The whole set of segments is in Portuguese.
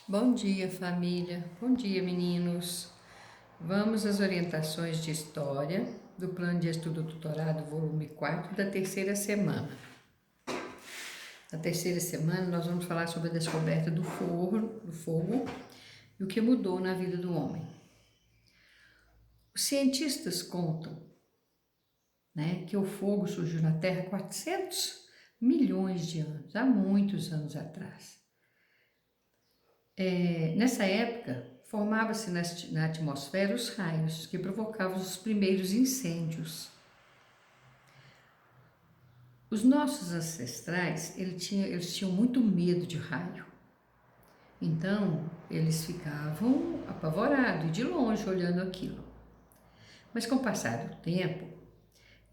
Bom dia, família. Bom dia, meninos. Vamos às orientações de história do Plano de Estudo Tutorado, volume 4, da terceira semana. Na terceira semana, nós vamos falar sobre a descoberta do fogo e o que mudou na vida do homem. Os cientistas contam, que o fogo surgiu na Terra há 400 milhões de anos, há muitos anos atrás. Nessa época, formava-se na atmosfera os raios que provocavam os primeiros incêndios. Os nossos ancestrais, eles tinham muito medo de raio. Então, eles ficavam apavorados, de longe, olhando aquilo. Mas com o passar do tempo,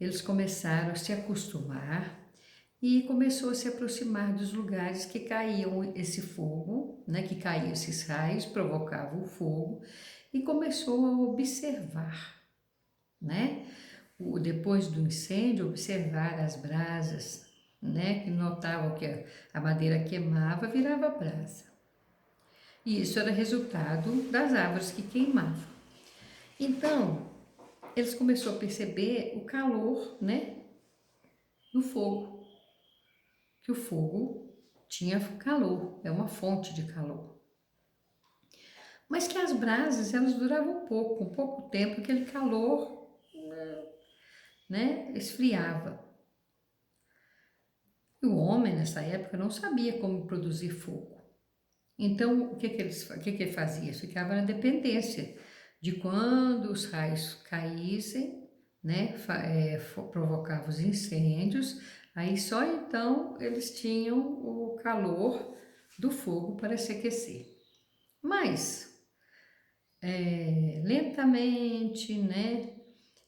eles começaram a se acostumar e começou a se aproximar dos lugares que caíam esse fogo, que caíam esses raios, provocavam o fogo, e começou a observar, depois do incêndio, observar as brasas, que notavam que a madeira queimava, virava brasa. E isso era resultado das árvores que queimavam. Então, eles começaram a perceber o calor, do fogo. Que o fogo tinha calor, é uma fonte de calor. Mas que as brasas, elas duravam pouco, com pouco tempo, aquele calor, esfriava. E o homem, nessa época, não sabia como produzir fogo. Então, o que ele fazia? Ficava na dependência de quando os raios caíssem, provocava os incêndios, aí só então eles tinham o calor do fogo para se aquecer. Mas, lentamente,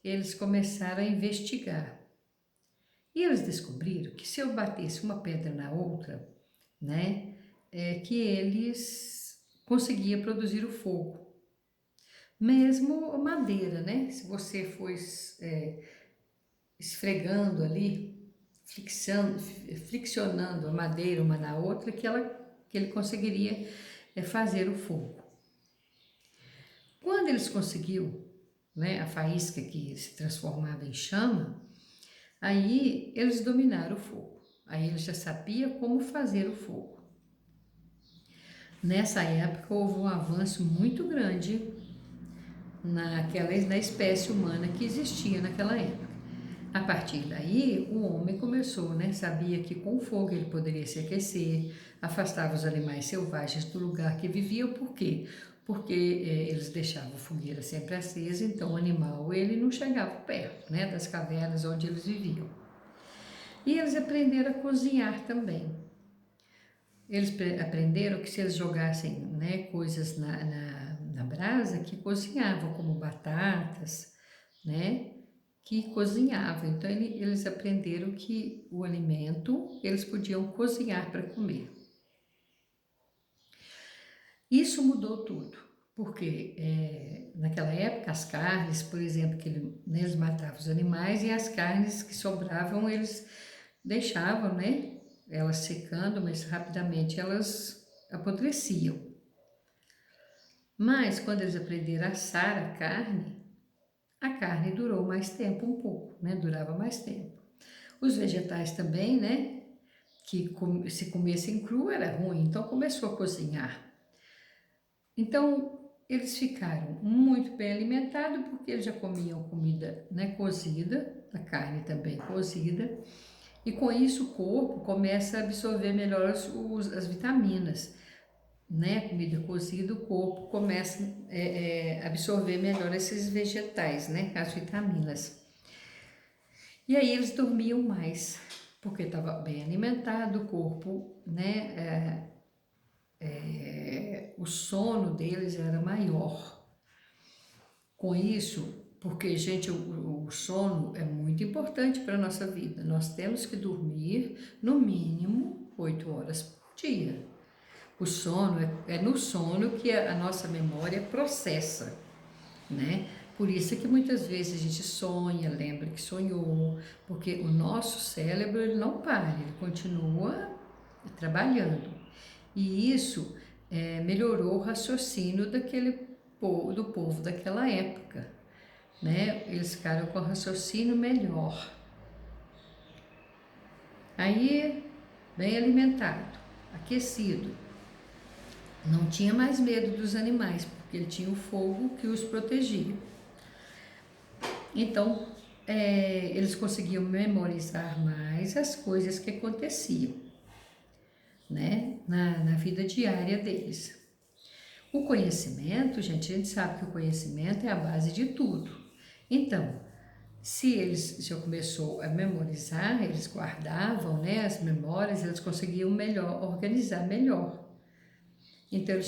eles começaram a investigar. E eles descobriram que se eu batesse uma pedra na outra, que eles conseguiam produzir o fogo. Mesmo madeira, se você for esfregando ali, friccionando a madeira uma na outra, que ele conseguiria fazer o fogo. Quando eles conseguiram, a faísca que se transformava em chama, aí eles dominaram o fogo. Aí eles já sabiam como fazer o fogo. Nessa época houve um avanço muito grande na espécie humana que existia naquela época. A partir daí, o homem começou, sabia que com o fogo ele poderia se aquecer, afastava os animais selvagens do lugar que viviam. Por quê? Porque eles deixavam a fogueira sempre acesa, então o animal ele não chegava perto das cavernas onde eles viviam. E eles aprenderam a cozinhar também. Eles aprenderam que se eles jogassem coisas na brasa, que cozinhavam, como batatas, que cozinhavam. Então, eles aprenderam que o alimento, eles podiam cozinhar para comer. Isso mudou tudo, porque naquela época as carnes, por exemplo, que eles matavam os animais e as carnes que sobravam, eles deixavam, elas secando, mas rapidamente elas apodreciam. Mas quando eles aprenderam a assar a carne durou mais tempo um pouco, durava mais tempo. Os vegetais também, que se comessem cru era ruim, então começou a cozinhar. Então eles ficaram muito bem alimentados porque eles já comiam comida cozida, a carne também cozida, e com isso o corpo começa a absorver melhor as vitaminas. Comida cozida, o corpo começa a absorver melhor esses vegetais, as vitaminas. E aí eles dormiam mais, porque estava bem alimentado, o corpo, o sono deles era maior. Com isso, porque, gente, o sono é muito importante para a nossa vida. Nós temos que dormir, no mínimo, 8 horas por dia. O sono, é no sono que a nossa memória processa, Por isso que muitas vezes a gente sonha, lembra que sonhou, porque o nosso cérebro ele não para, ele continua trabalhando. E isso melhorou o raciocínio do povo daquela época, né? Eles ficaram com o raciocínio melhor. Aí, bem alimentado, aquecido, não tinha mais medo dos animais, porque ele tinha o fogo que os protegia. Então, eles conseguiam memorizar mais as coisas que aconteciam, né, na vida diária deles. O conhecimento, gente, a gente sabe que o conhecimento é a base de tudo. Então, se eles já começou a memorizar, eles guardavam, né, as memórias, eles conseguiam organizar melhor. Então,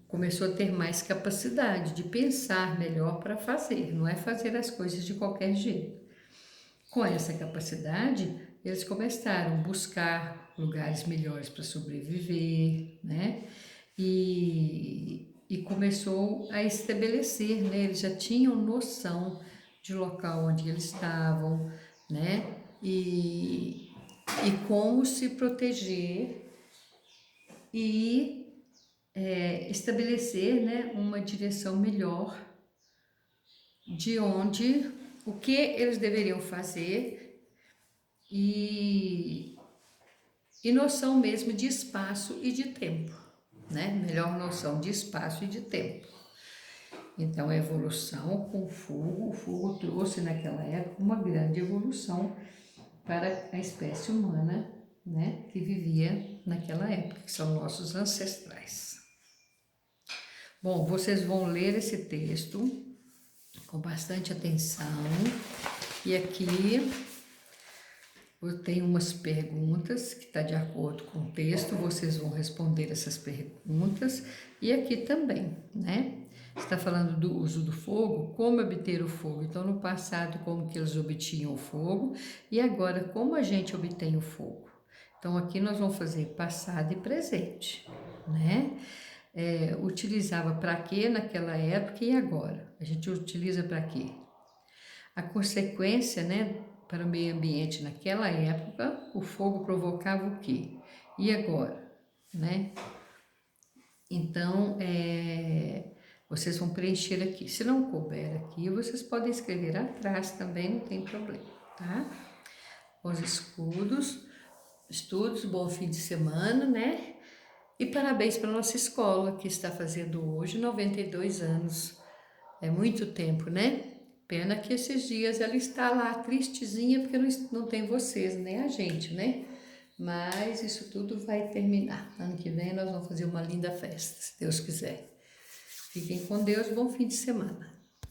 começou a ter mais capacidade de pensar melhor para fazer, não é fazer as coisas de qualquer jeito. Com essa capacidade, eles começaram a buscar lugares melhores para sobreviver, né? E começou a estabelecer, né? Eles já tinham noção de local onde eles estavam, né? E como se proteger e estabelecer, né, uma direção melhor de o que eles deveriam fazer e noção mesmo de espaço e de tempo, né? Melhor noção de espaço e de tempo. Então, a evolução com o fogo trouxe naquela época uma grande evolução para a espécie humana, né, que vivia naquela época, que são nossos ancestrais. Bom, vocês vão ler esse texto com bastante atenção e aqui eu tenho umas perguntas que está de acordo com o texto, vocês vão responder essas perguntas e aqui também, né? Está falando do uso do fogo, como obter o fogo. Então, no passado, como que eles obtinham o fogo e agora, como a gente obtém o fogo. Então, aqui nós vamos fazer passado e presente, né? Utilizava para quê naquela época e agora? A gente utiliza para quê? A consequência, né, para o meio ambiente naquela época, o fogo provocava o quê? E agora, né? Então, vocês vão preencher aqui. Se não couber aqui, vocês podem escrever atrás também, não tem problema, tá? Os estudos, bom fim de semana, né? E parabéns para a nossa escola, que está fazendo hoje 92 anos. É muito tempo, né? Pena que esses dias ela está lá tristezinha porque não tem vocês, nem a gente, né? Mas isso tudo vai terminar. Ano que vem nós vamos fazer uma linda festa, se Deus quiser. Fiquem com Deus, bom fim de semana.